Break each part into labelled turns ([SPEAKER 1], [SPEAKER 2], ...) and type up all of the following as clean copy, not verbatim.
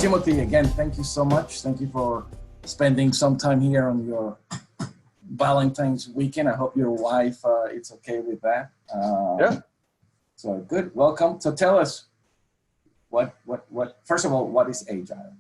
[SPEAKER 1] Timothy, again, thank you so much. Thank you for spending some time here on your Valentine's weekend. I hope your wife is okay with that.
[SPEAKER 2] Yeah.
[SPEAKER 1] So good. Welcome. So tell us first of all, what is Agile?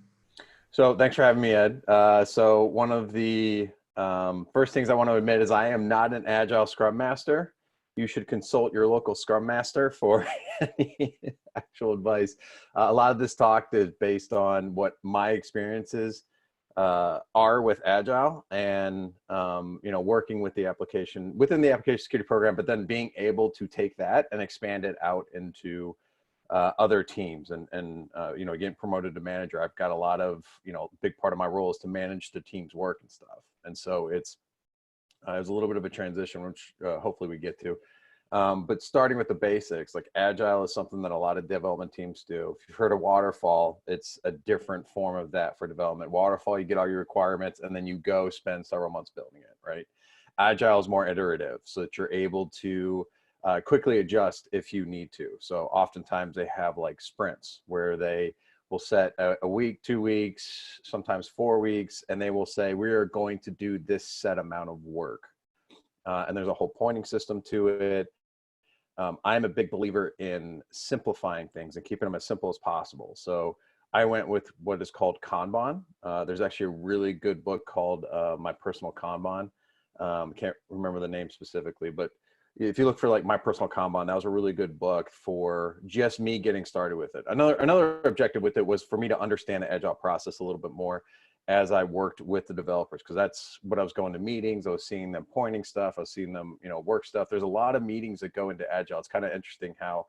[SPEAKER 2] So thanks for having me, Ed. So one of the first things I want to admit is I am not an Agile Scrum Master. You should consult your local Scrum Master for any actual advice. A lot of this talk is based on what my experiences are with Agile and, working with the application, within the application security program, but then being able to take that and expand it out into other teams and getting promoted to manager. I've got a lot of, big part of my role is to manage the team's work and stuff. And so it was a little bit of a transition, which hopefully we get to. But starting with the basics, like Agile is something that a lot of development teams do. If you've heard of waterfall, it's a different form of that for development. Waterfall, you get all your requirements and then you go spend several months building it, right? Agile is more iterative so that you're able to quickly adjust if you need to. So oftentimes they have like sprints where they will set a week, 2 weeks, sometimes 4 weeks, and they will say, we are going to do this set amount of work. And there's a whole pointing system to it. I'm a big believer in simplifying things and keeping them as simple as possible. So I went with what is called Kanban. There's actually a really good book called My Personal Kanban. Can't remember the name specifically, but if you look for like My Personal Kanban, that was a really good book for just me getting started with it. Another objective with it was for me to understand the Agile process a little bit more as I worked with the developers, because that's what I was going to meetings. I was seeing them pointing stuff. I was seeing them, work stuff. There's a lot of meetings that go into Agile. It's kind of interesting how,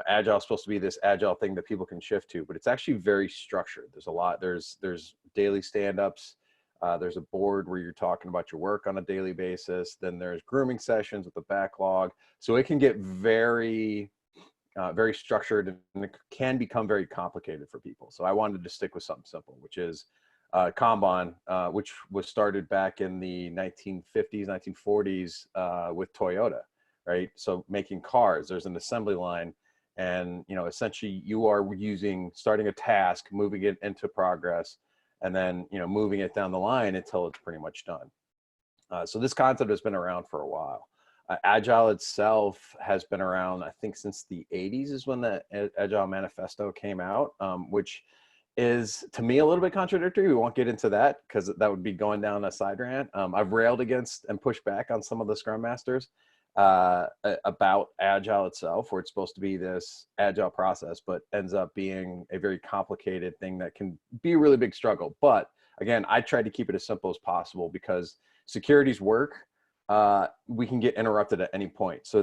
[SPEAKER 2] Agile is supposed to be this Agile thing that people can shift to, but it's actually very structured. There's a lot, there's daily stand-ups. There's a board where you're talking about your work on a daily basis. Then there's grooming sessions with the backlog. So it can get very, very structured and it can become very complicated for people. So I wanted to stick with something simple, which is Kanban, which was started back in the 1950s, 1940s with Toyota, right? So making cars, there's an assembly line and, essentially you are starting a task, moving it into progress, and then, moving it down the line until it's pretty much done. So this concept has been around for a while. Agile itself has been around, I think, since the 80s is when the Agile Manifesto came out, which is, to me, a little bit contradictory. We won't get into that because that would be going down a side rant. I've railed against and pushed back on some of the Scrum Masters about Agile itself, where it's supposed to be this Agile process, but ends up being a very complicated thing that can be a really big struggle. But again, I tried to keep it as simple as possible because security's work, we can get interrupted at any point. So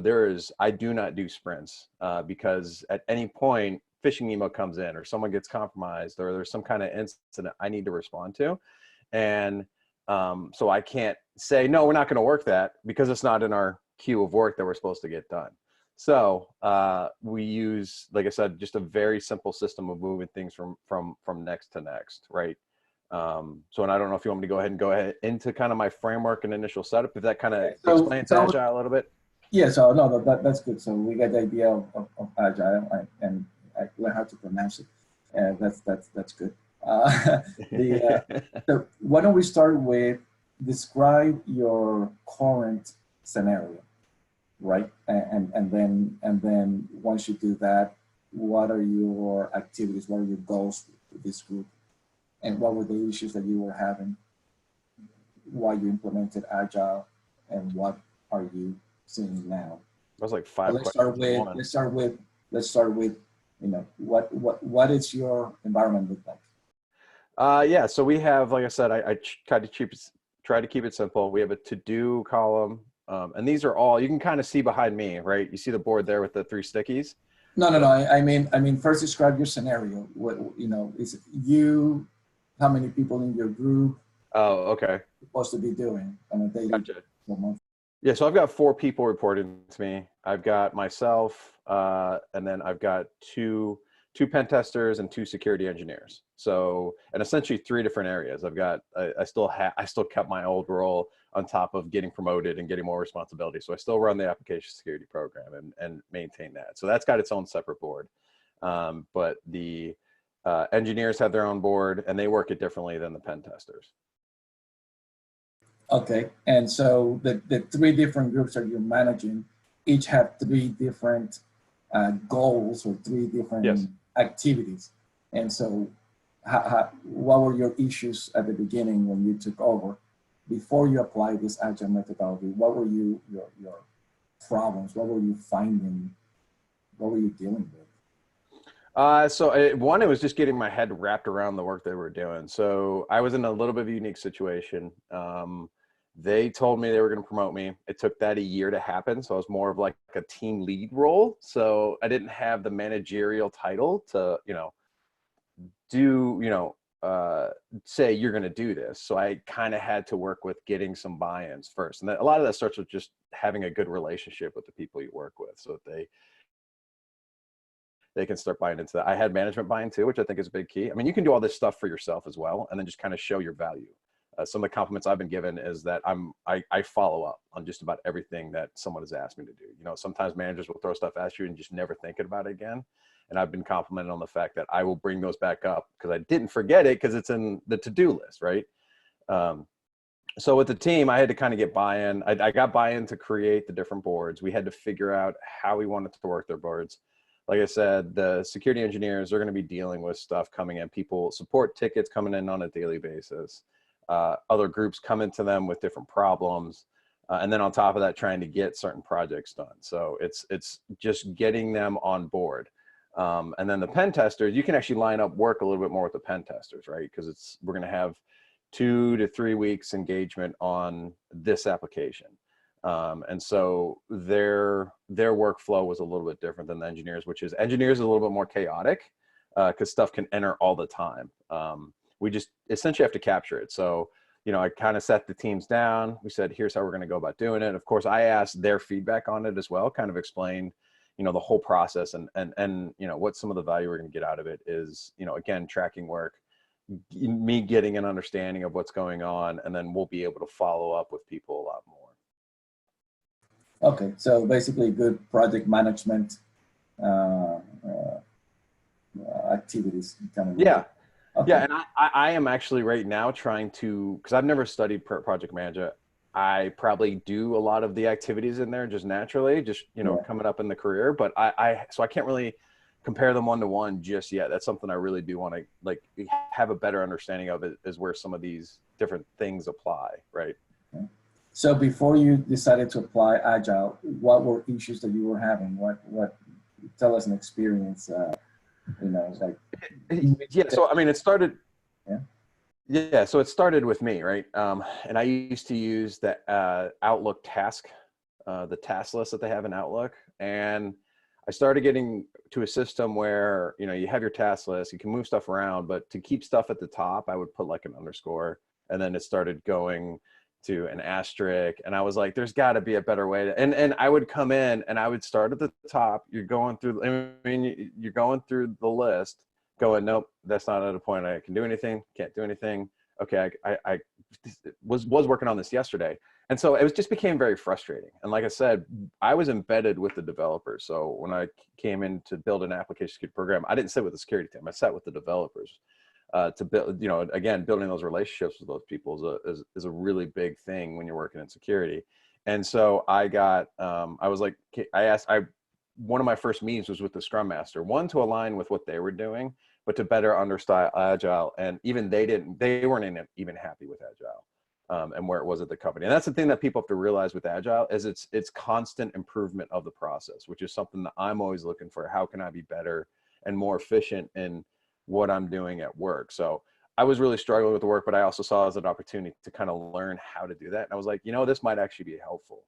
[SPEAKER 2] I do not do sprints because at any point, phishing email comes in or someone gets compromised or there's some kind of incident I need to respond to. And so I can't say, no, we're not going to work that because it's not in our queue of work that we're supposed to get done. So we use, like I said, just a very simple system of moving things from next to next, right? And I don't know if you want me to go ahead into kind of my framework and initial setup, if that kind of explains Agile a little bit.
[SPEAKER 1] Yeah, so no, that's good. So we got the idea of Agile and I learned how to pronounce it. That's good. So why don't we start with describe your current scenario, right? And then once you do that, what are your activities? What are your goals with this group? And what were the issues that you were having? Why you implemented Agile, and what are you seeing now?
[SPEAKER 2] That was like five
[SPEAKER 1] Let's
[SPEAKER 2] questions.
[SPEAKER 1] Let's start with what is your environment look like?
[SPEAKER 2] Yeah, so we have, like I said, I try to keep it simple. We have a to-do column, and these are all, you can kind of see behind me, right? You see the board there with the 3 stickies?
[SPEAKER 1] No. I mean, first describe your scenario. What, is it you? How many people in your group?
[SPEAKER 2] Oh, okay.
[SPEAKER 1] Supposed to be doing on a daily
[SPEAKER 2] Gotcha.
[SPEAKER 1] month?
[SPEAKER 2] Yeah, so I've got 4 people reporting to me. I've got myself, and then I've got two pen testers and 2 security engineers. So, and essentially 3 different areas. I still kept my old role on top of getting promoted and getting more responsibility. So I still run the application security program and maintain that. So that's got its own separate board. But the Engineers have their own board, and they work it differently than the pen testers.
[SPEAKER 1] Okay, and so the three different groups that you're managing each have three different goals or three
[SPEAKER 2] Yes.
[SPEAKER 1] different activities. And so what were your issues at the beginning when you took over? Before you applied this agile methodology, what were your problems? What were you finding? What were you dealing with?
[SPEAKER 2] One, it was just getting my head wrapped around the work they were doing. So I was in a little bit of a unique situation. They told me they were going to promote me. It took that a year to happen. So I was more of like a team lead role. So I didn't have the managerial title to, do, say you're going to do this. So I kind of had to work with getting some buy-ins first. And a lot of that starts with just having a good relationship with the people you work with so that they can start buying into that. I had management buying too, which I think is a big key. I mean, you can do all this stuff for yourself as well, and then just kind of show your value. Some of the compliments I've been given is that I follow up on just about everything that someone has asked me to do. Sometimes managers will throw stuff at you and just never thinking about it again. And I've been complimented on the fact that I will bring those back up because I didn't forget it because it's in the to-do list, right? So with the team, I had to kind of get buy-in. I got buy-in to create the different boards. We had to figure out how we wanted to work their boards. Like I said, the security engineers are going to be dealing with stuff coming in. People support tickets coming in on a daily basis. Other groups come into them with different problems. And then on top of that, trying to get certain projects done. So it's just getting them on board. And then the pen testers, you can actually line up work a little bit more with the pen testers, right? Because we're going to have 2 to 3 weeks engagement on this application. And so their workflow was a little bit different than the engineers, which is engineers are a little bit more chaotic because stuff can enter all the time. We just essentially have to capture it. So, I kind of set the teams down. We said, here's how we're going to go about doing it. Of course, I asked their feedback on it as well, kind of explained, the whole process and what some of the value we're going to get out of it is, again, tracking work, me getting an understanding of what's going on, and then we'll be able to follow up with people a lot more.
[SPEAKER 1] Okay, so basically good project management activities.
[SPEAKER 2] Yeah.
[SPEAKER 1] Okay.
[SPEAKER 2] Yeah, and I am actually right now trying to, because I've never studied project manager. I probably do a lot of the activities in there just naturally, coming up in the career. But so I can't really compare them one-to-one just yet. That's something I really do want to have a better understanding of, is where some of these different things apply, right?
[SPEAKER 1] Okay. So before you decided to apply Agile, what were issues that you were having? What tell us an experience,
[SPEAKER 2] Yeah, so I mean, it started.
[SPEAKER 1] Yeah.
[SPEAKER 2] Yeah, so it started with me, right? And I used to use the Outlook task, the task list that they have in Outlook, and I started getting to a system where you have your task list, you can move stuff around, but to keep stuff at the top, I would put like an underscore, and then it started going to an asterisk, and I was like, there's got to be a better way to, and I would come in and I would start at the top. You're going through, you're going through the list, going, nope, that's not at a point I can do anything, can't do anything. Okay, I was working on this yesterday, and so it just became very frustrating. And like I said, I was embedded with the developers. So when I came in to build an application security program, I didn't sit with the security team. I sat with the developers. To build, again, building those relationships with those people is a really big thing when you're working in security. And so I got, I was like, one of my first meetings was with the Scrum Master, one to align with what they were doing, but to better understand Agile. And even they weren't even happy with Agile and where it was at the company. And that's the thing that people have to realize with Agile is it's constant improvement of the process, which is something that I'm always looking for. How can I be better and more efficient in what I'm doing at work? So I was really struggling with the work, but I also saw it as an opportunity to kind of learn how to do that. And I was like, this might actually be helpful.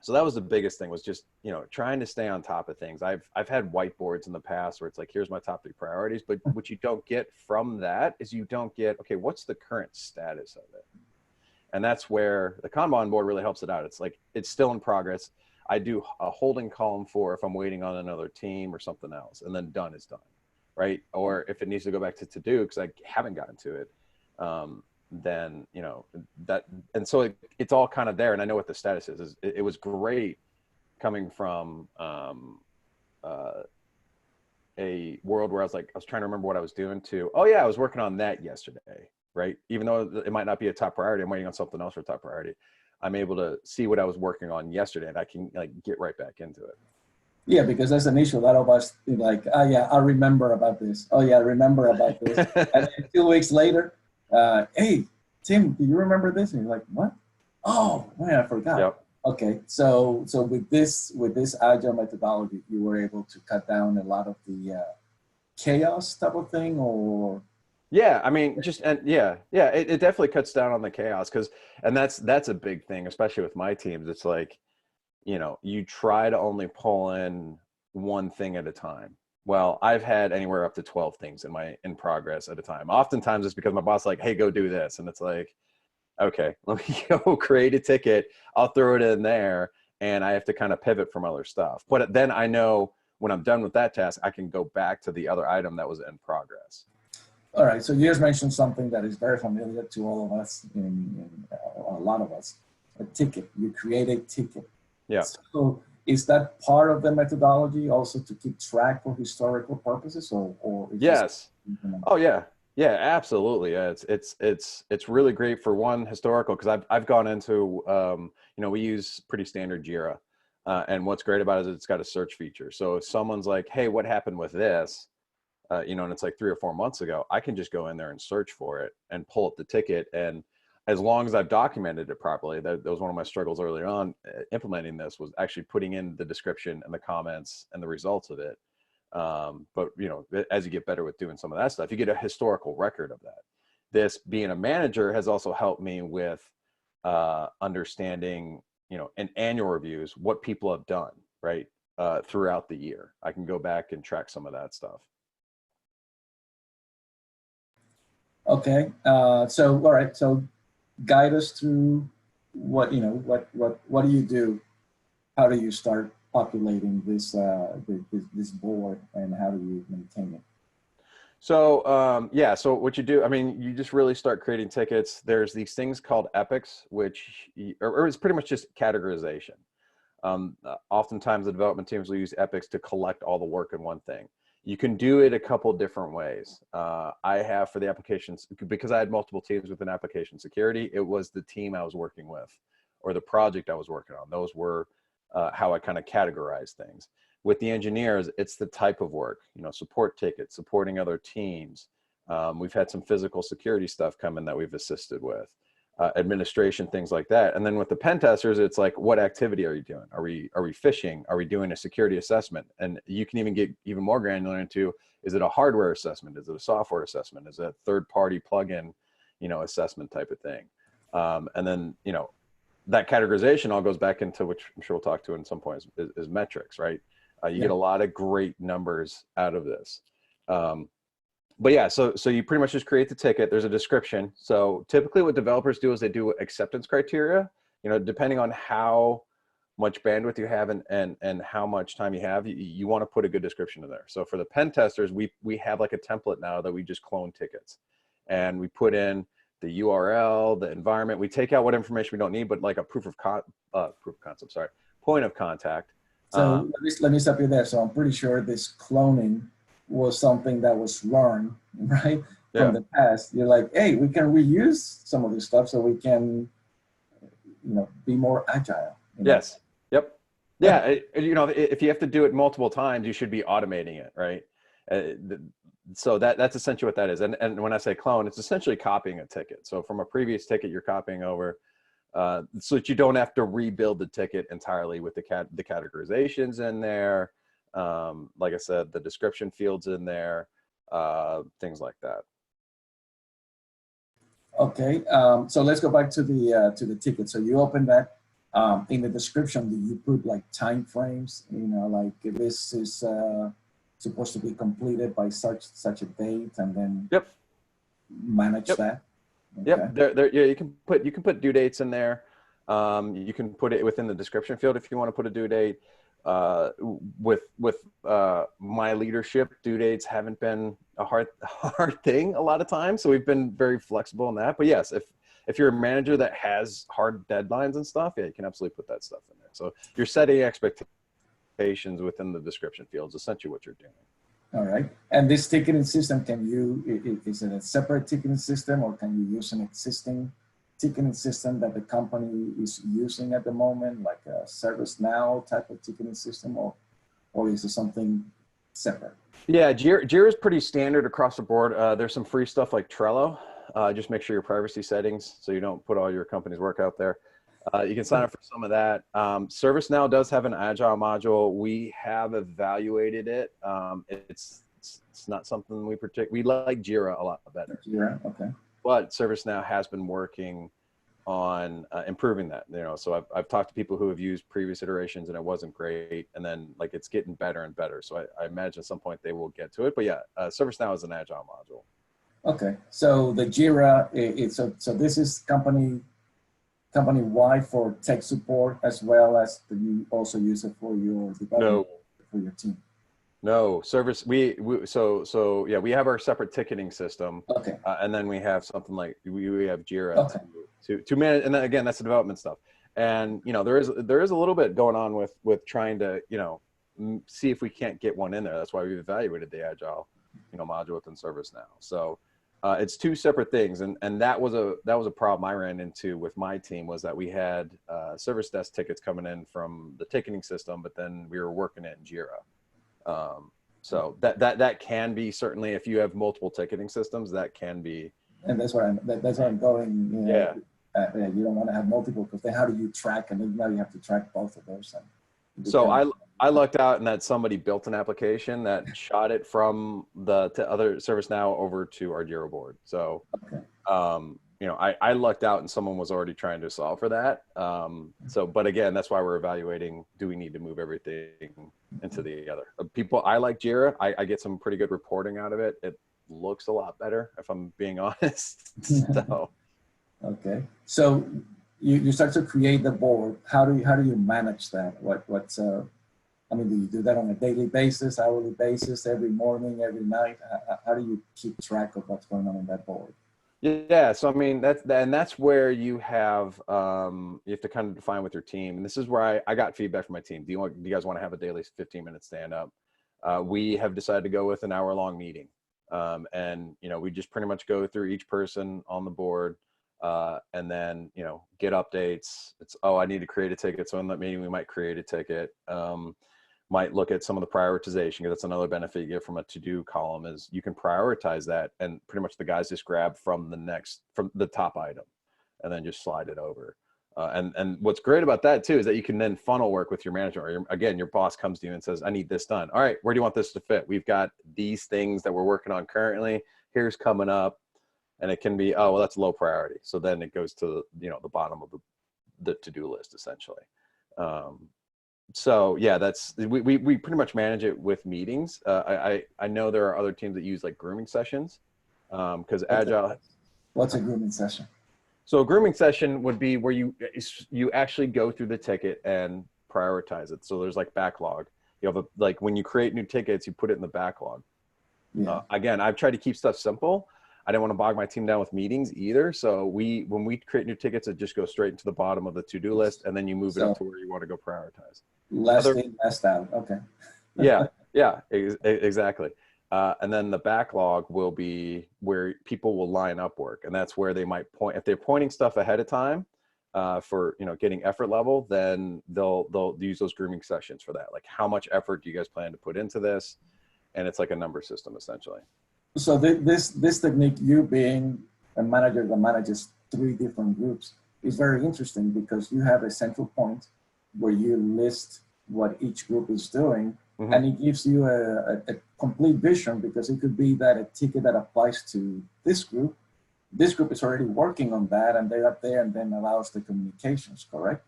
[SPEAKER 2] So that was the biggest thing, was just, trying to stay on top of things. I've had whiteboards in the past where it's like, here's my top 3 priorities, but what you don't get from that is you don't get, okay, what's the current status of it? And that's where the Kanban board really helps it out. It's like, it's still in progress. I do a holding column for if I'm waiting on another team or something else, and then done is done. Right? Or if it needs to go back to do because I haven't gotten to it, then that, and so it's all kind of there, and I know what the status is. It was great coming from a world where I was trying to remember what I was doing to, oh yeah, I was working on that yesterday, right? Even though it might not be a top priority, I'm waiting on something else for top priority. I'm able to see what I was working on yesterday, and I can like get right back into it.
[SPEAKER 1] Yeah, because that's an issue. A lot of us be like, oh yeah, I remember about this. Oh yeah, I remember about this. And then 2 weeks later, hey, Tim, do you remember this? And you're like, what? Oh man, I forgot.
[SPEAKER 2] Yep.
[SPEAKER 1] Okay, so with this agile methodology, you were able to cut down a lot of the chaos type of thing, or
[SPEAKER 2] Yeah, I mean, it definitely cuts down on the chaos and that's a big thing, especially with my teams. It's like, you try to only pull in one thing at a time. Well, I've had anywhere up to 12 things in progress at a time. Oftentimes it's because my boss is like, hey, go do this. And it's like, okay, let me go create a ticket. I'll throw it in there, and I have to kind of pivot from other stuff. But then I know when I'm done with that task, I can go back to the other item that was in progress.
[SPEAKER 1] all right. So you just mentioned something that is very familiar to all of us, in a lot of us, a ticket. You create a ticket.
[SPEAKER 2] Yeah.
[SPEAKER 1] So is that part of the methodology also to keep track for historical purposes, or is this
[SPEAKER 2] Yes. Oh yeah. Yeah, absolutely. Yeah, it's really great for one, historical, because I've gone into we use pretty standard Jira, and what's great about it is it's got a search feature. So if someone's like, hey, what happened with this? And it's like 3 or 4 months ago, I can just go in there and search for it and pull up the ticket. And as long as I've documented it properly, that was one of my struggles early on implementing this, was actually putting in the description and the comments and the results of it. But as you get better with doing some of that stuff, you get a historical record of that. This being a manager has also helped me with understanding, in annual reviews, what people have done, right? Throughout the year. I can go back and track some of that stuff.
[SPEAKER 1] okay? So all right. So guide us through what do you do? How do you start populating this board, and how do you maintain it?
[SPEAKER 2] So what you do, I mean, you just really start creating tickets. There's these things called epics, or it's pretty much just categorization. Oftentimes the development teams will use epics to collect all the work in one thing. You can do it a couple different ways. I have, for the applications, because I had multiple teams within application security, it was the team I was working with or the project I was working on. Those were how I kind of categorize things. With the engineers, it's the type of work, support tickets, supporting other teams. We've had some physical security stuff come in that we've assisted with. Administration, things like that. And then with the pen testers, it's like, what activity are you doing? Are we phishing? Are we doing a security assessment? And you can even get even more granular into, is it a hardware assessment? Is it a software assessment? Is it a third-party plugin, assessment type of thing? And then, that categorization all goes back into, which I'm sure we'll talk to in some points, is metrics, right? You get a lot of great numbers out of this. But yeah, so you pretty much just create the ticket. There's a description. So typically what developers do is they do acceptance criteria, depending on how much bandwidth you have and how much time you have, you want to put a good description in there. So for the pen testers, we have like a template now that we just clone tickets, and we put in the URL, the environment. We take out what information we don't need, but like a point of contact.
[SPEAKER 1] So let me stop you there. So I'm pretty sure this cloning was something that was learned, right, from the past. You're like, hey, we can reuse some of this stuff so we can, be more agile.
[SPEAKER 2] Yes. Yep. Yeah. If you have to do it multiple times, you should be automating it, right? So that's essentially what that is. And when I say clone, it's essentially copying a ticket. So from a previous ticket, you're copying over, so that you don't have to rebuild the ticket entirely with the categorizations in there. Like I said, the description fields in there, things like that.
[SPEAKER 1] Okay, so let's go back to the ticket. So you open that. In the description, do you put like time frames? Like this is supposed to be completed by such a date, and then manage that. Okay.
[SPEAKER 2] Yep. You can put due dates in there. You can put it within the description field if you want to put a due date. With my leadership, due dates haven't been a hard thing a lot of times, so we've been very flexible in that. But yes, if you're a manager that has hard deadlines and stuff, yeah, you can absolutely put that stuff in there. So you're setting expectations within the description fields, essentially what you're doing.
[SPEAKER 1] All right. And this ticketing system, is it a separate ticketing system, or can you use an existing ticketing system that the company is using at the moment, like a ServiceNow type of ticketing system, or is it something separate?
[SPEAKER 2] Yeah, Jira is pretty standard across the board. There's some free stuff like Trello. Just make sure your privacy settings so you don't put all your company's work out there. You can sign up for some of that. ServiceNow does have an Agile module. We have evaluated it. It's not something we like Jira a lot better.
[SPEAKER 1] Jira, okay.
[SPEAKER 2] But ServiceNow has been working on improving that. So I've talked to people who have used previous iterations and it wasn't great, and then like it's getting better and better. So I imagine at some point they will get to it. But yeah, ServiceNow is an Agile module.
[SPEAKER 1] Okay, so the Jira, so this is company-wide for tech support, as well as you also use it for your development, for your team.
[SPEAKER 2] No, so yeah, we have our separate ticketing system.
[SPEAKER 1] Okay.
[SPEAKER 2] And then we have something like we have Jira
[SPEAKER 1] okay.
[SPEAKER 2] to manage, and then again, that's the development stuff. And there is a little bit going on with trying to see if we can't get one in there. That's why we've evaluated the Agile module within ServiceNow. So it's two separate things, and that was a problem I ran into with my team, was that we had service desk tickets coming in from the ticketing system, but then we were working it in Jira. So that can be, certainly if you have multiple ticketing systems, that can be. And
[SPEAKER 1] that's where I'm going.
[SPEAKER 2] Yeah.
[SPEAKER 1] You don't want to have multiple, because then how do you track? And then now you have to track both of those.
[SPEAKER 2] So I lucked out in that somebody built an application that shot it from the other ServiceNow over to our Jira board. So,
[SPEAKER 1] okay.
[SPEAKER 2] I lucked out and someone was already trying to solve for that. But again, that's why we're evaluating, do we need to move everything into the other? I like Jira. I get some pretty good reporting out of it. It looks a lot better, if I'm being honest. So.
[SPEAKER 1] Okay. So you start to create the board. How do you manage that? Do you do that on a daily basis, hourly basis, every morning, every night? How do you keep track of what's going on that board?
[SPEAKER 2] Yeah, so that's where you have to kind of define with your team. And this is where I got feedback from my team. Do you guys want to have a daily 15-minute stand up? We have decided to go with an hour-long meeting, and we just pretty much go through each person on the board, and then get updates. I need to create a ticket, so in that meeting we might create a ticket. Might look at some of the prioritization, because that's another benefit you get from a to-do column, is you can prioritize that, and pretty much the guys just grab from the top item and then just slide it over. And what's great about that too is that you can then funnel work with your manager, or again, your boss comes to you and says, I need this done. All right, where do you want this to fit? We've got these things that we're working on currently. Here's coming up. And it can be, well, that's low priority. So then it goes to the bottom of the to-do list, essentially. So yeah, we pretty much manage it with meetings. I know there are other teams that use like grooming sessions, because Agile.
[SPEAKER 1] What's a grooming session?
[SPEAKER 2] So a grooming session would be where you actually go through the ticket and prioritize it. So there's like backlog. You have like when you create new tickets, you put it in the backlog. Yeah. Again, I've tried to keep stuff simple. I didn't want to bog my team down with meetings either. So when we create new tickets, it just goes straight into the bottom of the to-do list, and then you move it up to where you want to go prioritize.
[SPEAKER 1] Last in, last out. Okay.
[SPEAKER 2] Yeah, exactly. And then the backlog will be where people will line up work, and that's where they might point. If they're pointing stuff ahead of time for getting effort level, then they'll use those grooming sessions for that. Like, how much effort do you guys plan to put into this? And it's like a number system essentially.
[SPEAKER 1] So this technique, you being a manager that manages 3 different groups, is very interesting, because you have a central point where you list what each group is doing, mm-hmm. and it gives you a complete vision, because it could be that a ticket that applies to this group is already working on that, and they're up there, and then allows the communications, correct?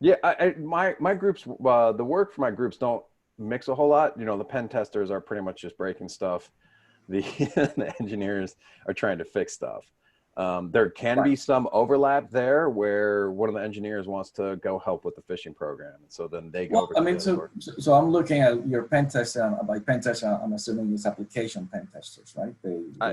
[SPEAKER 2] Yeah, my groups, the work for my groups don't mix a whole lot. The pen testers are pretty much just breaking stuff. The engineers are trying to fix stuff. There can be some overlap there where one of the engineers wants to go help with the phishing program, so then they go over.
[SPEAKER 1] So I'm looking at your pen test. By pen test, I'm assuming it's application pen testers, right?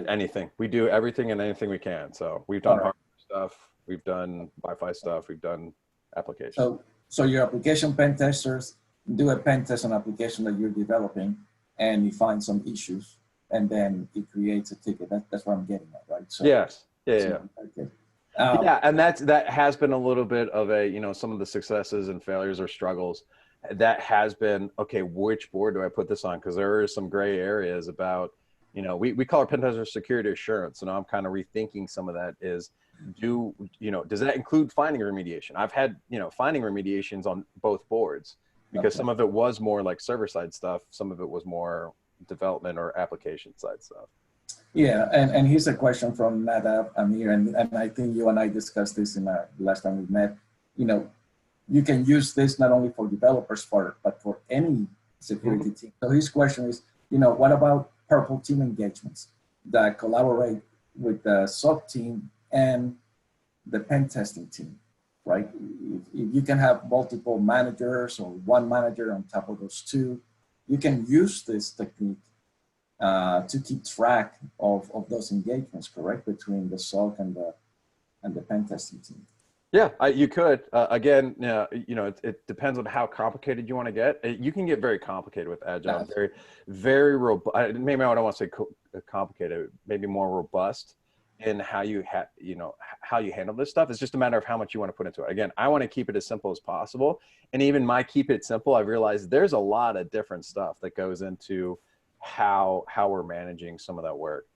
[SPEAKER 2] Anything. We do everything and anything we can. So we've done hardware stuff, we've done Wi-Fi stuff, we've done applications.
[SPEAKER 1] So your application pen testers do a pen test on application that you're developing, and you find some issues, and then it creates a ticket. That's what I'm getting at, right? So
[SPEAKER 2] Yes. Yeah.
[SPEAKER 1] so,
[SPEAKER 2] Yeah.
[SPEAKER 1] okay.
[SPEAKER 2] Yeah, and that has been a little bit of a, some of the successes and failures or struggles. That has been, okay, which board do I put this on? Because there are some gray areas about, we call our pen tester security assurance. So now I'm kind of rethinking some of that is, does that include finding remediation? I've had, finding remediations on both boards because some of it was more like server side stuff. Some of it was more development or application side stuff.
[SPEAKER 1] Yeah, and here's a question from Nadab Amir, and I think you and I discussed this in our last time we met. You can use this not only for developers, but for any security team. So his question is, what about purple team engagements that collaborate with the SOC team and the pen testing team, right? If you can have multiple managers or one manager on top of those two, you can use this technique to keep track of those engagements, correct, between the SOC and the pen testing team.
[SPEAKER 2] Yeah, you could. Again, it depends on how complicated you want to get. You can get very complicated with Agile, very, very robust. Maybe I don't want to say complicated, maybe more robust in how you how you handle this stuff. It's just a matter of how much you want to put into it. Again, I want to keep it as simple as possible, and even my keep it simple, I've realized there's a lot of different stuff that goes into how we're managing some of that work.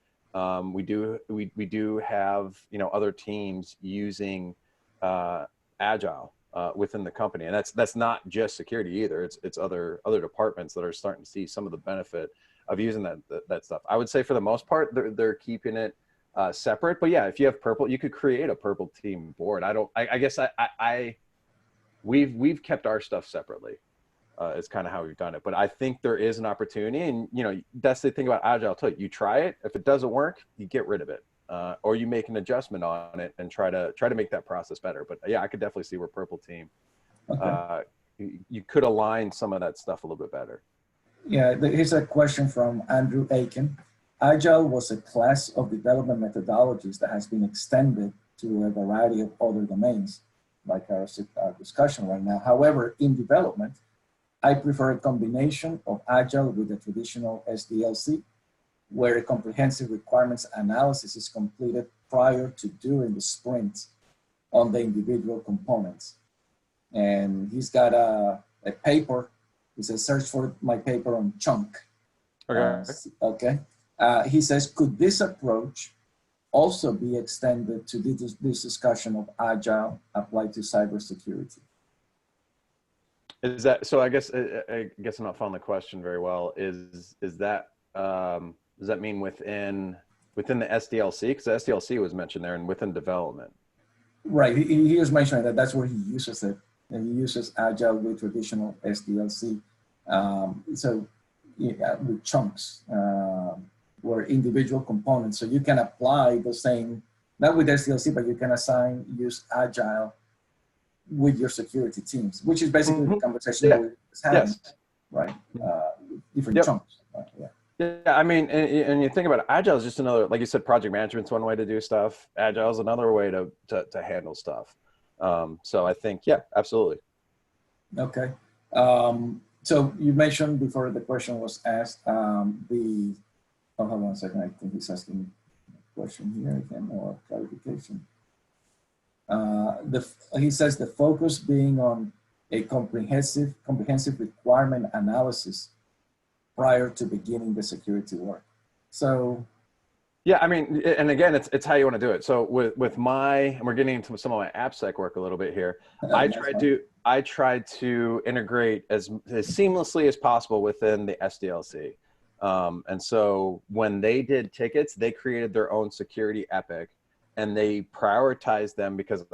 [SPEAKER 2] We do have other teams using Agile within the company, and that's not just security either. It's other departments that are starting to see some of the benefit of using that stuff. I would say for the most part they're keeping it separate, but yeah, if you have purple, you could create a purple team board. I guess we've kept our stuff separately. It's kind of how we've done it, but I think there is an opportunity, and that's the thing about Agile too. You try it. If it doesn't work, you get rid of it, or you make an adjustment on it and try to make that process better. But yeah, I could definitely see where purple team, you could align some of that stuff a little bit better.
[SPEAKER 1] Yeah, here's a question from Andrew Aiken. Agile was a class of development methodologies that has been extended to a variety of other domains, like our discussion right now. However, in development, I prefer a combination of Agile with the traditional SDLC, where a comprehensive requirements analysis is completed prior to doing the sprints on the individual components. And he's got a paper. He says, search for my paper on chunk.
[SPEAKER 2] Okay.
[SPEAKER 1] He says, could this approach also be extended to this discussion of Agile applied to cybersecurity?
[SPEAKER 2] Is that so? I guess I'm not following the question very well. Is that does that mean within the SDLC? Because the SDLC was mentioned there, and within development.
[SPEAKER 1] Right. He was mentioning that that's where he uses it, and he uses Agile with traditional SDLC. With chunks, where individual components. So you can apply the same, not with SDLC, but you can use Agile with your security teams, which is basically the conversation that we was having, right? Different chunks.
[SPEAKER 2] Yeah, I mean, and you think about it, Agile is just another, like you said, project management's one way to do stuff. Agile is another way to handle stuff. So I think, yeah, absolutely.
[SPEAKER 1] Okay. So you mentioned before the question was asked, hold on one second. I think he's asking a question here again, or clarification. He says the focus being on a comprehensive requirement analysis prior to beginning the security work. So,
[SPEAKER 2] yeah, I mean, and again, it's how you want to do it. So with and we're getting into some of my AppSec work a little bit here. I tried to integrate as seamlessly as possible within the SDLC. And so when they did tickets, they created their own security epic, and they prioritized them because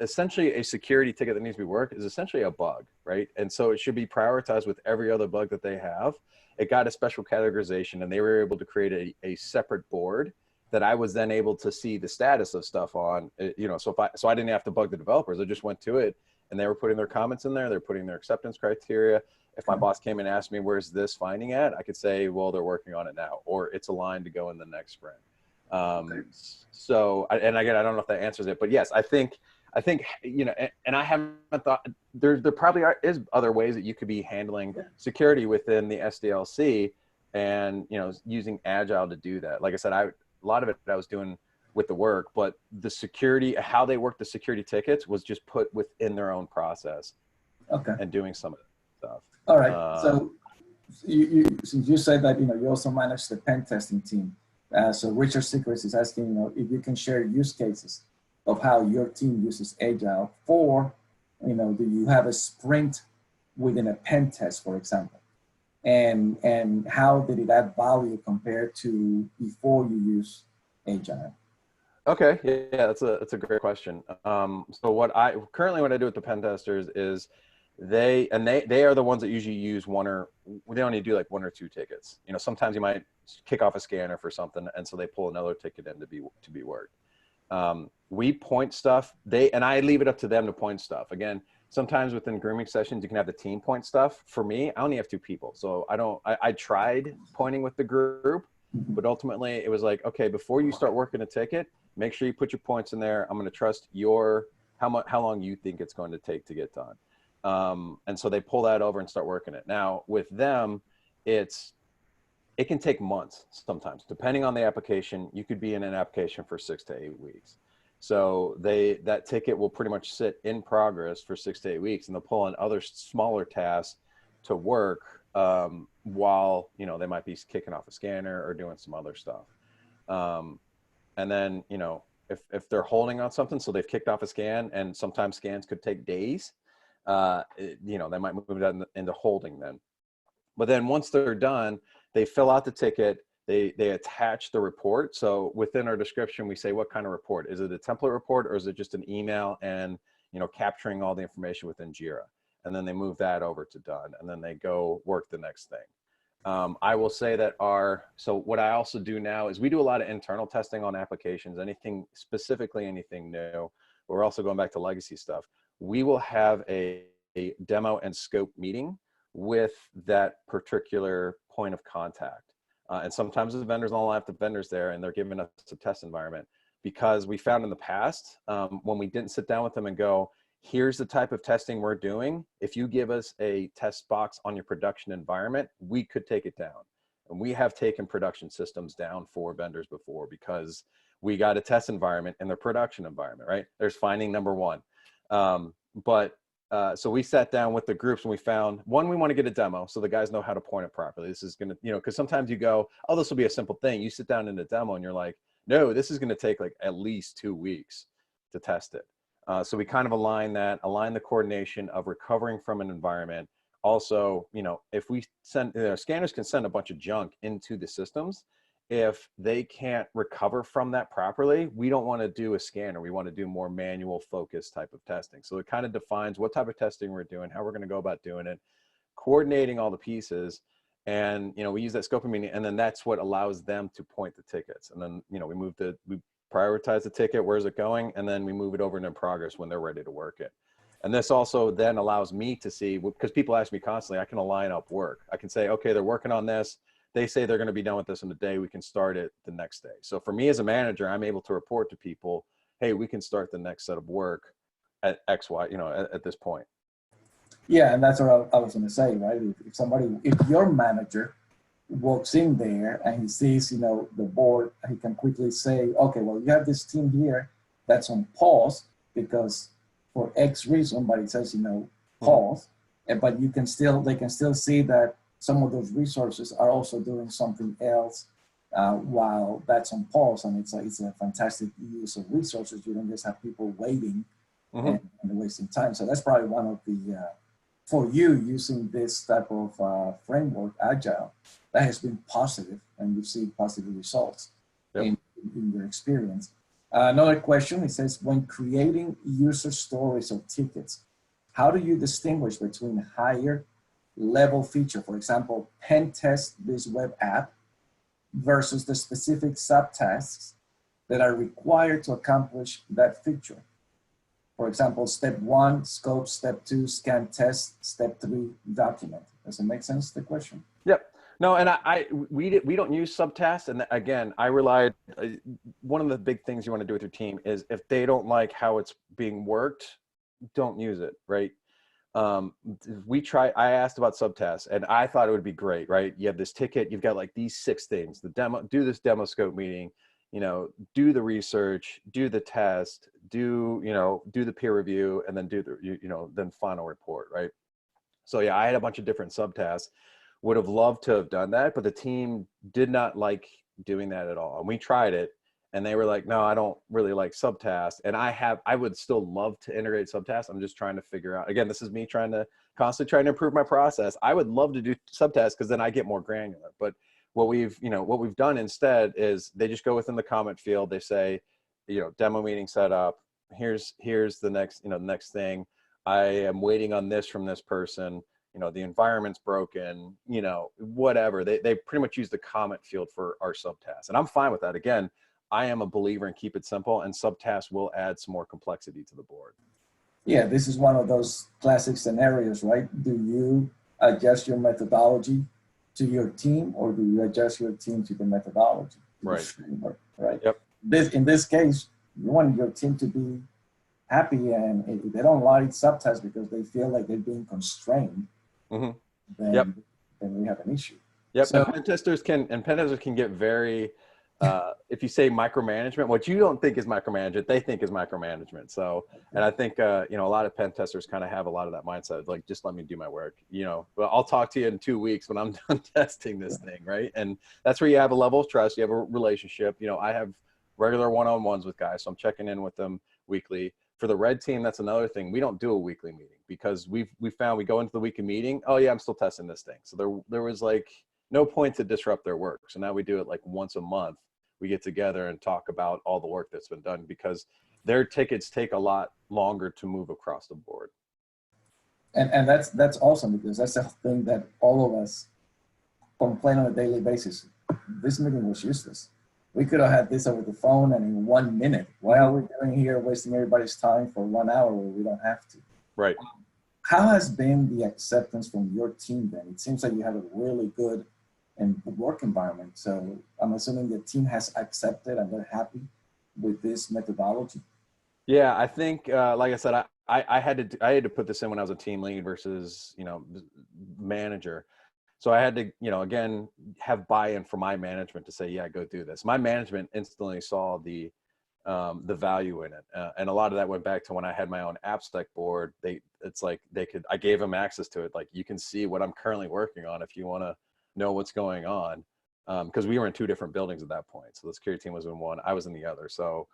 [SPEAKER 2] essentially a security ticket that needs to be worked is essentially a bug, right? And so it should be prioritized with every other bug that they have. It got a special categorization, and they were able to create a separate board that I was then able to see the status of stuff on, so I didn't have to bug the developers. I just went to it, and they were putting their comments in there. They're putting their acceptance criteria. If my boss came and asked me, where's this finding at? I could say, well, they're working on it now, or it's aligned to go in the next sprint. So, and again, I don't know if that answers it, but yes, I think I think, and I haven't thought, there probably is other ways that you could be handling security within the SDLC and, using Agile to do that. Like I said, a lot of it I was doing with the work, but the security, how they work the security tickets was just put within their own process.
[SPEAKER 1] Okay.
[SPEAKER 2] And doing some of that stuff.
[SPEAKER 1] All right. So since you said that, you also manage the pen testing team. So Richard Secrets is asking, if you can share use cases of how your team uses Agile for, do you have a sprint within a pen test, for example? And how did it add value compared to before you use Agile?
[SPEAKER 2] Okay, yeah, that's a great question. So what I do with the pen testers is they are the ones that usually use they only do like 1 or 2 tickets. Sometimes you might kick off a scanner for something, and so they pull another ticket in to be worked. We point stuff, and I leave it up to them to point stuff. Again, sometimes within grooming sessions, you can have the team point stuff. For me, I only have 2 people. So I tried pointing with the group, but ultimately it was like, okay, before you start working a ticket, make sure you put your points in there. I'm going to trust how long you think it's going to take to get done. And so they pull that over and start working it. Now with them, it can take months sometimes, depending on the application. You could be in an application for 6 to 8 weeks. So that ticket will pretty much sit in progress for 6 to 8 weeks, and they'll pull in other smaller tasks to work while, they might be kicking off a scanner or doing some other stuff. And then, if they're holding on something, so they've kicked off a scan, and sometimes scans could take days, they might move that into holding then. But then once they're done, they fill out the ticket, they attach the report. So within our description, we say, what kind of report? Is it a template report, or is it just an email and, capturing all the information within Jira? And then they move that over to done, and then they go work the next thing. I will say that so what I also do now is we do a lot of internal testing on applications, specifically anything new. We're also going back to legacy stuff. We will have a demo and scope meeting with that particular point of contact. And sometimes the vendors don't have the vendors there, and they're giving us a test environment, because we found in the past, when we didn't sit down with them and go, here's the type of testing we're doing. If you give us a test box on your production environment, we could take it down. And we have taken production systems down for vendors before, because we got a test environment in their production environment, right? There's finding number 1. So we sat down with the groups, and we found, one, we want to get a demo so the guys know how to point it properly. This is going to, because sometimes you go, oh, this will be a simple thing. You sit down in the demo and you're like, no, this is going to take like at least 2 weeks to test it. So we kind of align the coordination of recovering from an environment. Also, if we scanners can send a bunch of junk into the systems. If they can't recover from that properly, we don't want to do a scanner. We want to do more manual focused type of testing. So it kind of defines what type of testing we're doing, how we're going to go about doing it, coordinating all the pieces. And, we use that scoping meeting, and then that's what allows them to point the tickets. And then, we prioritize the ticket, where's it going? And then we move it over into progress when they're ready to work it. And this also then allows me to see, because people ask me constantly, I can align up work. I can say, okay, they're working on this. They say they're going to be done with this in a day. We can start it the next day. So for me as a manager, I'm able to report to people, hey, we can start the next set of work at X, Y, at this point.
[SPEAKER 1] Yeah, and that's what I was going to say, right? If your manager walks in there and he sees, the board, he can quickly say, okay, well, you have this team here that's on pause because for X reason, but it says, pause, but they can still see that some of those resources are also doing something else while that's on pause, and it's a fantastic use of resources. You don't just have people waiting and wasting time. So that's probably one of the, for you using this type of framework, Agile, that has been positive, and you've seen positive results in your experience. Another question, it says, when creating user stories or tickets, how do you distinguish between higher level feature, for example, pen test this web app, versus the specific subtasks that are required to accomplish that feature? For example, step 1, scope, step 2, scan test, step 3, document. Does it make sense, the question?
[SPEAKER 2] Yep. No, and we don't use subtasks. And again, I relied, one of the big things you want to do with your team is if they don't like how it's being worked, don't use it, right? I asked about subtasks and I thought it would be great, right? You have this ticket, you've got like these 6 things, do this demo scope meeting, do the research, do the test, do the peer review, and then do the, then final report, right? So yeah, I had a bunch of different subtasks, would have loved to have done that, but the team did not like doing that at all. And we tried it and they were like, no, I don't really like subtasks. And I would still love to integrate subtasks. I'm just trying to figure out, again, this is me constantly trying to improve my process. I would love to do subtasks because then I get more granular. But what we've done instead is they just go within the comment field. They say, demo meeting set up. Here's the next, the next thing. I am waiting on this from this person. The environment's broken, whatever. They pretty much use the comment field for our subtasks. And I'm fine with that. Again, I am a believer in keep it simple, and subtasks will add some more complexity to the board.
[SPEAKER 1] Yeah, this is one of those classic scenarios, right? Do you adjust your methodology to your team, or do you adjust your team to the methodology?
[SPEAKER 2] Right.
[SPEAKER 1] Right.
[SPEAKER 2] Yep.
[SPEAKER 1] In this case, you want your team to be happy, and if they don't like subtasks because they feel like they're being constrained,
[SPEAKER 2] mm-hmm.
[SPEAKER 1] then we have an issue.
[SPEAKER 2] Yep.
[SPEAKER 1] So,
[SPEAKER 2] and pen testers can get very, if you say micromanagement, what you don't think is micromanagement, they think is micromanagement. So, and I think, a lot of pen testers kind of have a lot of that mindset, like, just let me do my work, but I'll talk to you in 2 weeks when I'm done testing this thing. Right. And that's where you have a level of trust. You have a relationship. I have regular one-on-ones with guys. So I'm checking in with them weekly. For the red team, that's another thing. We don't do a weekly meeting because we found we go into the weekly meeting. Oh yeah, I'm still testing this thing. So there was like no point to disrupt their work. So now we do it like once a month. We get together and talk about all the work that's been done because their tickets take a lot longer to move across the board.
[SPEAKER 1] And that's awesome, because that's a thing that all of us complain on a daily basis. This meeting was useless. We could have had this over the phone and in 1 minute. Why are we doing here wasting everybody's time for 1 hour where we don't have to?
[SPEAKER 2] Right.
[SPEAKER 1] How has been the acceptance from your team then? It seems like you have a really good work environment. So I'm assuming the team has accepted and they're happy with this methodology.
[SPEAKER 2] Yeah, I think, like I said, I had to put this in when I was a team lead versus, manager. So I had to, again, have buy-in from my management to say, yeah, go do this. My management instantly saw the value in it. And a lot of that went back to when I had my own app spec board. I gave them access to it. Like, you can see what I'm currently working on if you want to know what's going on. Because we were in 2 different buildings at that point. So the security team was in one, I was in the other. So,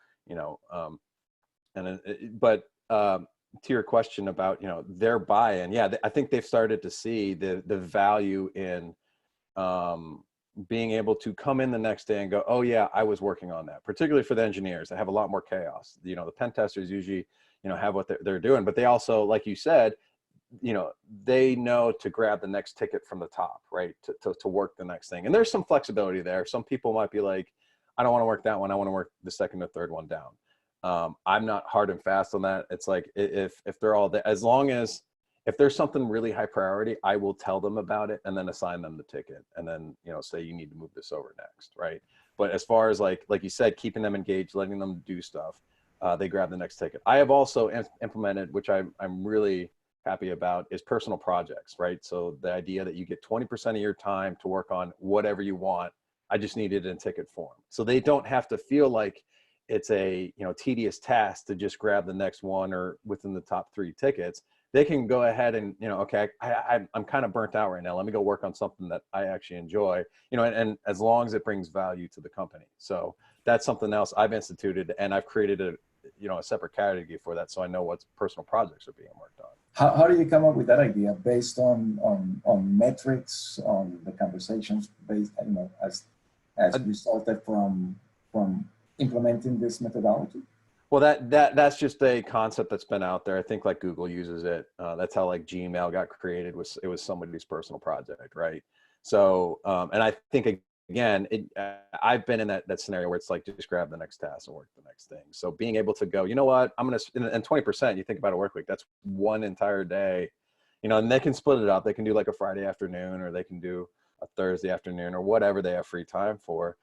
[SPEAKER 2] to your question about, their buy-in, yeah, I think they've started to see the value in being able to come in the next day and go, oh yeah, I was working on that. Particularly for the engineers, they have a lot more chaos. The pen testers usually, have what they're doing, but they also, like you said, they know to grab the next ticket from the top, right? To work the next thing. And there's some flexibility there. Some people might be like, I don't want to work that one. I want to work the second or third one down. I'm not hard and fast on that. It's like, if they're all there, as long as, if there's something really high priority, I will tell them about it and then assign them the ticket and then, say you need to move this over next. Right. But as far as like you said, keeping them engaged, letting them do stuff, they grab the next ticket. I have also implemented, which I'm really happy about, is personal projects, right? So the idea that you get 20% of your time to work on whatever you want, I just need it in ticket form. So they don't have to feel like it's a tedious task to just grab the next one or within the top 3 tickets. They can go ahead and, okay, I'm kind of burnt out right now. Let me go work on something that I actually enjoy, and as long as it brings value to the company. So that's something else I've instituted, and I've created a separate category for that. So I know what personal projects are being worked on.
[SPEAKER 1] How do you come up with that idea? Based on metrics, on the conversations based, as resulted from implementing this methodology?
[SPEAKER 2] Well, that's just a concept that's been out there. I think like Google uses it. That's how like Gmail got created. It was somebody's personal project, right? So, and I think again, I've been in that scenario where it's like, just grab the next task and work the next thing. So being able to go, you know what, I'm gonna, and 20%. You think about a work week, that's one entire day, and they can split it up. They can do like a Friday afternoon, or they can do a Thursday afternoon or whatever they have free time for.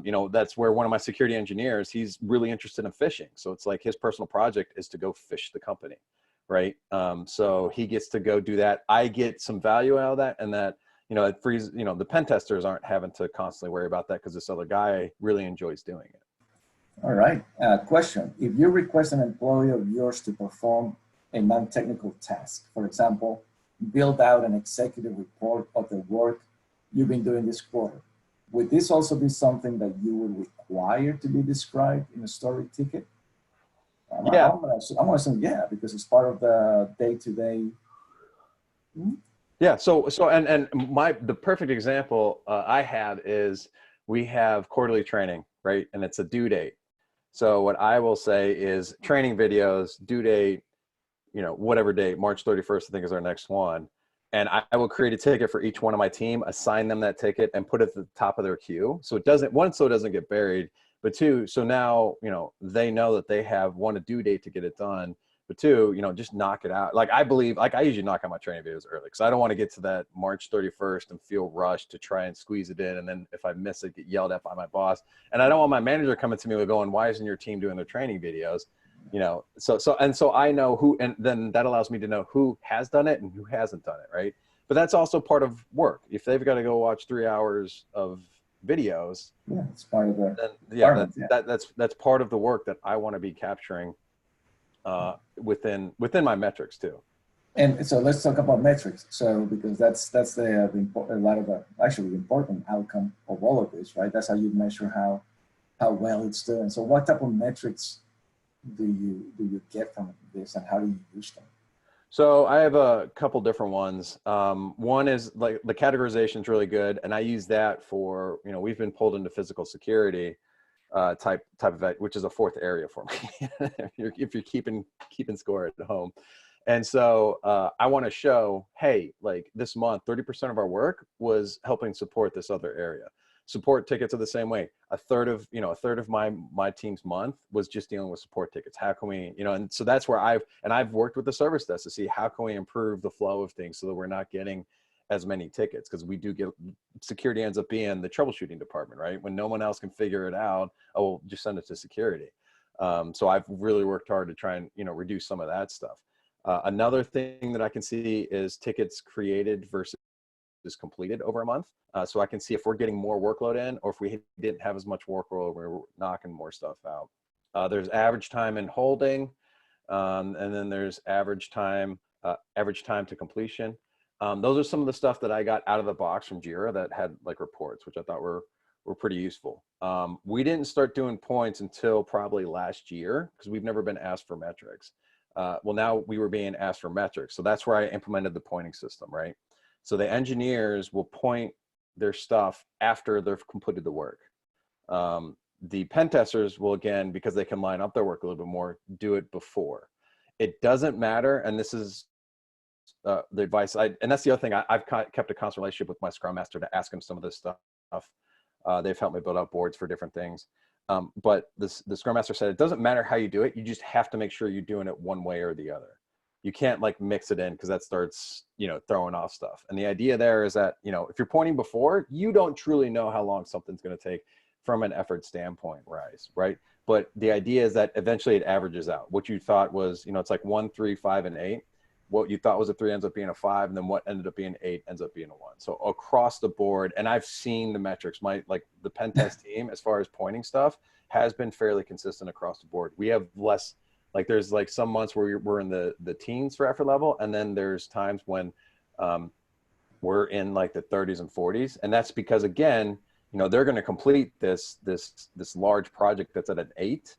[SPEAKER 2] You know, that's where one of my security engineers, he's really interested in fishing. So it's like his personal project is to go fish the company, right? So he gets to go do that. I get some value out of that, and that, you know, it frees, you know, the pen testers aren't having to constantly worry about that because this other guy really enjoys doing it.
[SPEAKER 1] All right. Question. If you request an employee of yours to perform a non-technical task, for example, build out an executive report of the work you've been doing this quarter, would this also be something that you would require to be described in a story ticket?
[SPEAKER 2] Yeah.
[SPEAKER 1] I'm gonna assume yeah, because it's part of the day-to-day.
[SPEAKER 2] Yeah. So the perfect example I have is we have quarterly training, right? And it's a due date. So what I will say is training videos, due date, you know, whatever date, March 31st, I think is our next one. And I will create a ticket for each one of my team, assign them that ticket, and put it at the top of their queue. So it doesn't, one, so it doesn't get buried, but two, so now, you know, they know that they have, one, a due date to get it done, but two, you know, just knock it out. Like I believe, like I usually knock out my training videos early because I don't want to get to that March 31st and feel rushed to try and squeeze it in. And then if I miss it, get yelled at by my boss. And I don't want my manager coming to me with going, why isn't your team doing their training videos? You know, so I know who, and then that allows me to know who has done it and who hasn't done it, right? But that's also part of work. If they've got to go watch 3 hours of videos,
[SPEAKER 1] Yeah, it's part of the.
[SPEAKER 2] then yeah, that's part of the work that I want to be capturing within my metrics too.
[SPEAKER 1] And so let's talk about metrics. So because that's the a lot of the actually the important outcome of all of this, right? That's how you measure how well it's doing. So what type of metrics do you get from this, and how do you use them?
[SPEAKER 2] So I have a couple different ones. One is like the categorization is really good, and I use that for, you know, we've been pulled into physical security type of, which is a fourth area for me. if you're keeping score at home. And so I want to show, hey, like this month, 30% of our work was helping support this other area. Support tickets are the same way. A third of my team's month was just dealing with support tickets. How can we, you know, and so that's where I've worked with the service desk to see how can we improve the flow of things so that we're not getting as many tickets, because we do get, security ends up being the troubleshooting department, right? When no one else can figure it out, oh, we'll just send it to security. So I've really worked hard to try and, you know, reduce some of that stuff. Another thing that I can see is tickets created versus completed over a month. So I can see if we're getting more workload in, or if we didn't have as much workload, we're knocking more stuff out. There's average time in holding, and then there's average time to completion. Those are some of the stuff that I got out of the box from Jira that had like reports, which I thought were pretty useful. We didn't start doing points until probably last year because we've never been asked for metrics. Well, now we were being asked for metrics. So that's where I implemented the pointing system, right? So the engineers will point their stuff after they've completed the work. The pen testers will, again, because they can line up their work a little bit more, do it before. It doesn't matter, and this is the advice, and that's the other thing, I've kept a constant relationship with my Scrum Master to ask him some of this stuff. They've helped me build out boards for different things. But the Scrum Master said, it doesn't matter how you do it, you just have to make sure you're doing it one way or the other. You can't like mix it in because that starts, you know, throwing off stuff. And the idea there is that, you know, if you're pointing before, you don't truly know how long something's going to take from an effort standpoint, right? But the idea is that eventually it averages out. What you thought was, you know, it's like 1, 3, 5, and 8. What you thought was a 3 ends up being a 5, and then what ended up being 8 ends up being a 1. So across the board, and I've seen the metrics, like the pen test team, as far as pointing stuff, has been fairly consistent across the board. We have less, like there's like some months where we're in the teens for effort level, and then there's times when we're in like the 30s and 40s, and that's because, again, you know, they're going to complete this large project that's at an 8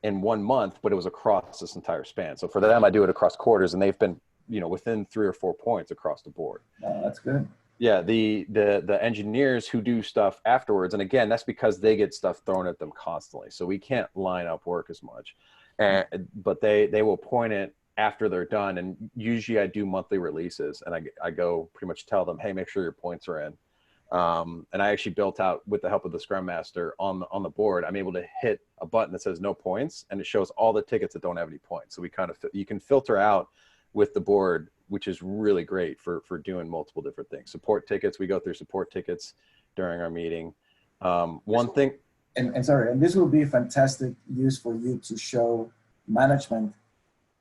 [SPEAKER 2] in 1 month, but it was across this entire span. So for them, I do it across quarters, and they've been, you know, within 3 or 4 points across the board.
[SPEAKER 1] That's good.
[SPEAKER 2] Yeah, the engineers who do stuff afterwards, and again, that's because they get stuff thrown at them constantly, so we can't line up work as much. But they will point it after they're done, and usually I do monthly releases, and I go pretty much tell them, hey, make sure your points are in. And I actually built out, with the help of the Scrum Master on the board, I'm able to hit a button that says no points, and it shows all the tickets that don't have any points. So we kind of, you can filter out with the board, which is really great for doing multiple different things. Support tickets, we go through support tickets during our meeting. One thing,
[SPEAKER 1] and sorry, and this will be a fantastic use for you to show management,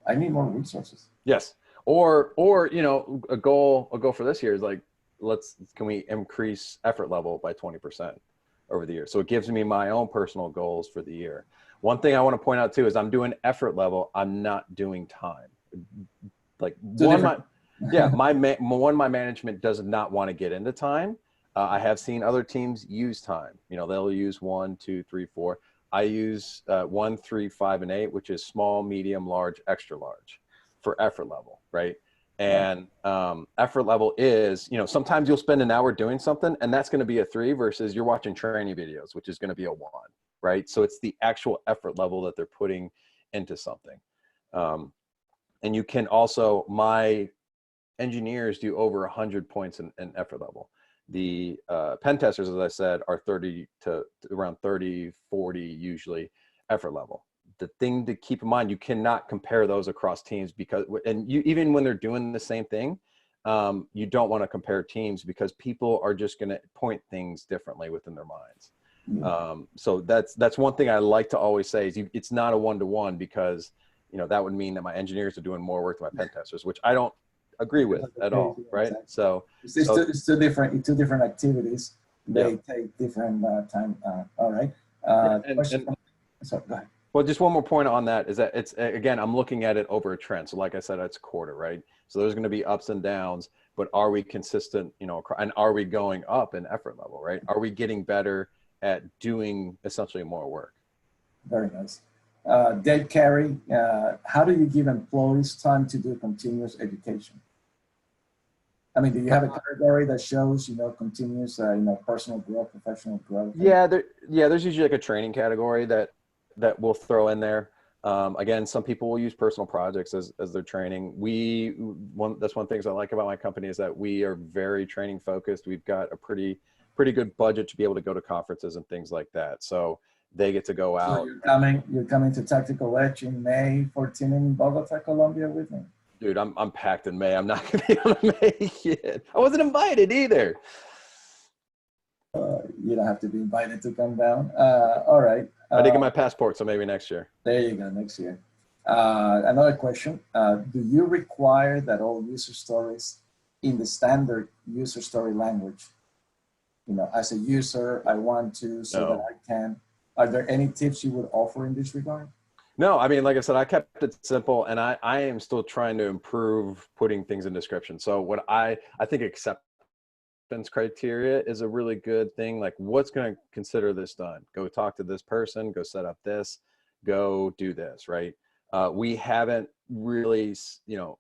[SPEAKER 1] I need more resources.
[SPEAKER 2] yes, or you know, a goal for this year is like, can we increase effort level by 20% over the year? So it gives me my own personal goals for the year. One thing I want to point out too is I'm doing effort level, I'm not doing time. Like my management does not want to get into time. I have seen other teams use time. You know, they'll use 1, 2, 3, 4. I use 1, 3, 5, and 8, which is small, medium, large, extra large for effort level, right? And effort level is, you know, sometimes you'll spend an hour doing something and that's going to be a 3 versus you're watching training videos, which is going to be a 1, right? So it's the actual effort level that they're putting into something. And you can also, my engineers do over 100 points in effort level. The pen testers, as I said, are 30 to around 30, 40 usually effort level. The thing to keep in mind, you cannot compare those across teams because, and even when they're doing the same thing, you don't want to compare teams because people are just going to point things differently within their minds. So that's one thing I like to always say is it's not a one-to-one because, you know, that would mean that my engineers are doing more work than my pen testers, which I don't agree with at all, right? Exactly. So
[SPEAKER 1] it's two different activities. They take different time. All right. So go ahead.
[SPEAKER 2] Well, just one more point on that is that it's, again, I'm looking at it over a trend. So like I said, it's a quarter, right? So there's going to be ups and downs, but are we consistent, you know, and are we going up in effort level, right? Are we getting better at doing essentially more work?
[SPEAKER 1] Very nice. Dave Carey, how do you give employees time to do continuous education? I mean, do you have a category that shows, you know, continuous, you know, personal growth, professional growth?
[SPEAKER 2] Yeah, there's usually like a training category that we'll throw in there. Again, some people will use personal projects as their training. That's one thing I like about my company is that we are very training focused. We've got a pretty good budget to be able to go to conferences and things like that. So they get to go out.
[SPEAKER 1] So you're coming to Tactical Edge in May 14 in Bogota, Colombia with me.
[SPEAKER 2] Dude, I'm packed in May. I'm not gonna be able to make it. I wasn't invited either.
[SPEAKER 1] You don't have to be invited to come down. All right.
[SPEAKER 2] I did get my passport, so maybe next year.
[SPEAKER 1] There you go, next year. Another question. Do you require that all user stories in the standard user story language? You know, as a user, I want to so that I can. Are there any tips you would offer in this regard?
[SPEAKER 2] No, I mean, like I said, I kept it simple, and I am still trying to improve putting things in description. So what I think acceptance criteria is a really good thing. Like, what's going to consider this done? Go talk to this person, go set up this, go do this, right? We haven't really, you know,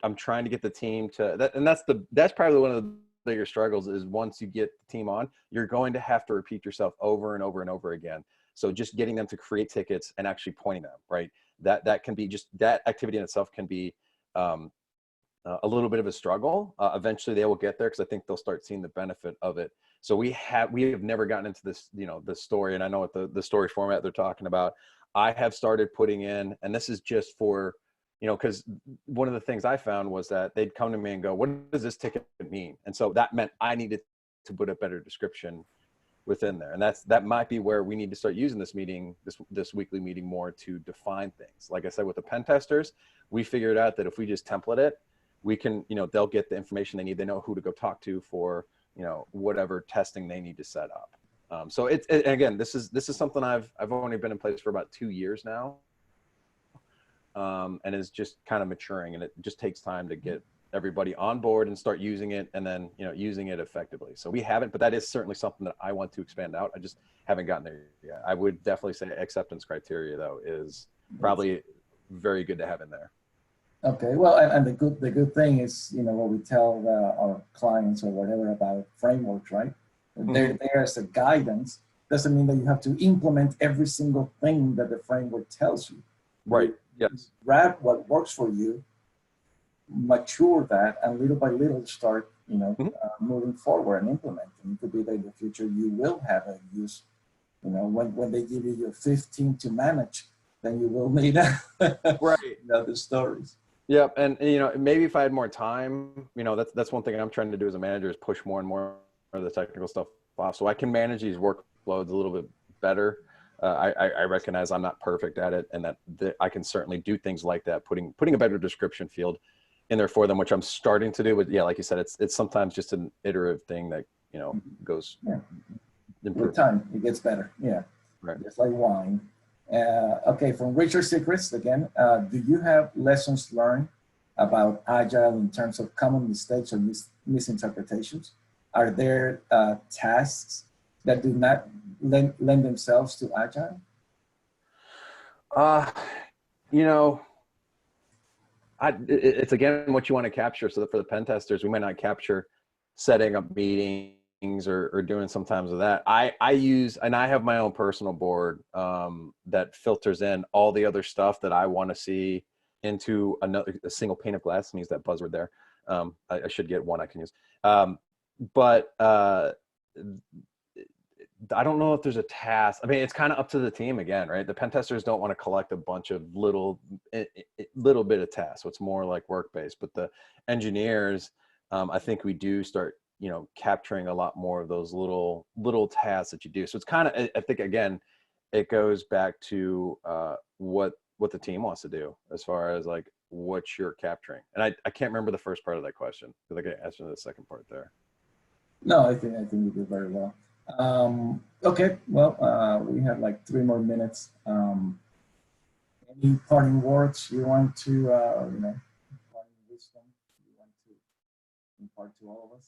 [SPEAKER 2] I'm trying to get the team to that. And that's probably one of the bigger struggles is once you get the team on, you're going to have to repeat yourself over and over and over again. So just getting them to create tickets and actually pointing them, right? That can be just, that activity in itself can be a little bit of a struggle. Eventually they will get there because I think they'll start seeing the benefit of it. So we have never gotten into this, you know, the story, and I know what the story format they're talking about. I have started putting in, and this is just for, you know, because one of the things I found was that they'd come to me and go, what does this ticket mean? And so that meant I needed to put a better description within there. And that might be where we need to start using this meeting, this weekly meeting more to define things. Like I said, with the pen testers, we figured out that if we just template it, we can, you know, they'll get the information they need. They know who to go talk to for, you know, whatever testing they need to set up. So again, this is something I've only been in place for about 2 years now. And is just kind of maturing, and it just takes time to get everybody on board and start using it, and then, you know, using it effectively. So we haven't, but that is certainly something that I want to expand out. I just haven't gotten there yet. I would definitely say acceptance criteria though is probably very good to have in there.
[SPEAKER 1] Okay, well, and the good thing is, you know, what we tell our clients or whatever about frameworks, right? They're there as a guidance. Doesn't mean that you have to implement every single thing that the framework tells you.
[SPEAKER 2] Right. Yes.
[SPEAKER 1] Grab what works for you, mature that, and little by little start, you know, moving forward and implementing. It could be that in the future you will have a use, you know, when they give you your 15 to manage, then you will need right. You know, the stories.
[SPEAKER 2] Yep, and you know, maybe if I had more time, you know, that's one thing I'm trying to do as a manager is push more and more of the technical stuff off, so I can manage these workloads a little bit better. I recognize I'm not perfect at it, and that I can certainly do things like that, putting a better description field in there for them, which I'm starting to do. But yeah, like you said, it's sometimes just an iterative thing that, you know, goes
[SPEAKER 1] Yeah. With
[SPEAKER 2] improve.
[SPEAKER 1] time, it gets better. Yeah.
[SPEAKER 2] Right.
[SPEAKER 1] Just like wine. Okay, from Richard Secrets again, do you have lessons learned about Agile in terms of common mistakes or misinterpretations? Are there tasks that do not lend themselves to Agile?
[SPEAKER 2] Uh, you know, it's again what you want to capture. So that for the pen testers, we might not capture setting up meetings or doing sometimes of that. I use, and I have my own personal board that filters in all the other stuff that I want to see into a single pane of glass. Use that buzzword there. I should get one I can use. But I don't know if there's a task. I mean, it's kind of up to the team again, right? The pen testers don't want to collect a bunch of little bit of tasks. So it's more like work-based. But the engineers, I think we do start, you know, capturing a lot more of those little tasks that you do. So it's kind of, I think again, it goes back to what the team wants to do as far as like what you're capturing. And I can't remember the first part of that question because I can answer the second part there.
[SPEAKER 1] No, I think you did very well. Okay, well, we have like 3 more minutes. Any parting words you want to, you know, parting wisdom you want to impart to all of us?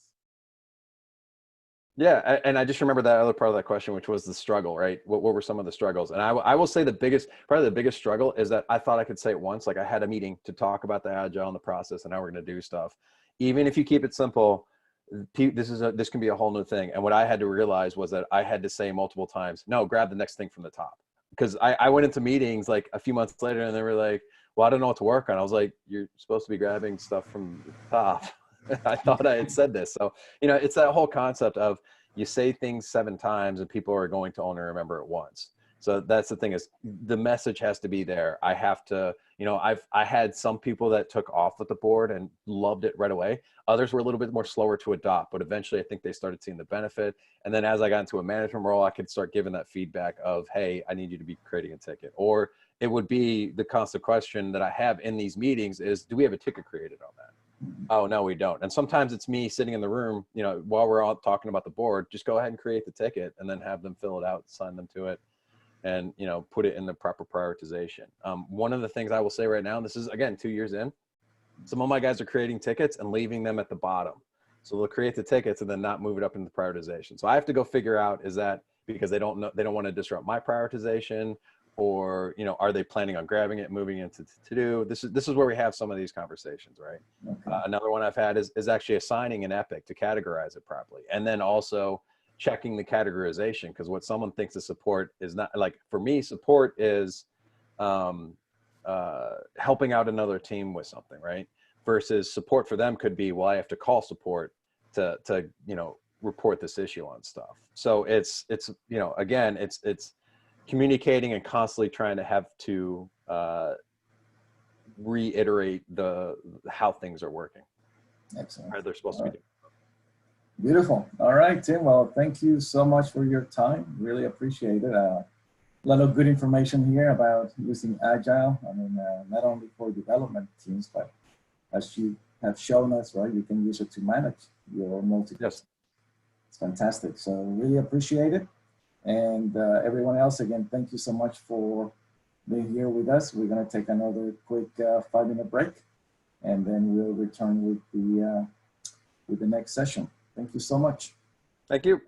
[SPEAKER 2] Yeah, and I just remember that other part of that question, which was the struggle, right? What were some of the struggles? And I will say probably the biggest struggle is that I thought I could say it once. Like I had a meeting to talk about the Agile and the process and how we're going to do stuff. Even if you keep it simple, this can be a whole new thing. And what I had to realize was that I had to say multiple times, no, grab the next thing from the top. Because I went into meetings like a few months later and they were like, well, I don't know what to work on. I was like, you're supposed to be grabbing stuff from the top. I thought I had said this. So, you know, it's that whole concept of you say things 7 times and people are going to only remember it once. So that's the thing is the message has to be there. I have to, you know, I had some people that took off with the board and loved it right away. Others were a little bit more slower to adopt, but eventually I think they started seeing the benefit. And then as I got into a management role, I could start giving that feedback of, hey, I need you to be creating a ticket. Or it would be the constant question that I have in these meetings is, do we have a ticket created on that? Oh, no, we don't. And sometimes it's me sitting in the room, you know, while we're all talking about the board, just go ahead and create the ticket and then have them fill it out, sign them to it, and, you know, put it in the proper prioritization. One of the things I will say right now, and this is, again, 2 years in, some of my guys are creating tickets and leaving them at the bottom. So they'll create the tickets and then not move it up into the prioritization. So I have to go figure out, is that because they don't want to disrupt my prioritization, or, you know, are they planning on grabbing it, moving it to do? This is where we have some of these conversations, right?
[SPEAKER 1] Okay.
[SPEAKER 2] Another one I've had is actually assigning an epic to categorize it properly. And then also checking the categorization, because what someone thinks is support is not, like for me, support is helping out another team with something, right? Versus support for them could be, well, I have to call support to you know, report this issue on stuff. So it's you know, again, it's communicating and constantly trying to have to reiterate how things are working,
[SPEAKER 1] Excellent.
[SPEAKER 2] how they're supposed to be doing.
[SPEAKER 1] Beautiful. All right, Tim. Well, thank you so much for your time. Really appreciate it. A lot of good information here about using Agile. I mean, not only for development teams, but as you have shown us, right, you can use it to manage your multi.
[SPEAKER 2] Yes.
[SPEAKER 1] It's fantastic. So really appreciate it. And everyone else, again, thank you so much for being here with us. We're going to take another quick 5-minute break, and then we'll return with the next session. Thank you so much.
[SPEAKER 2] Thank you.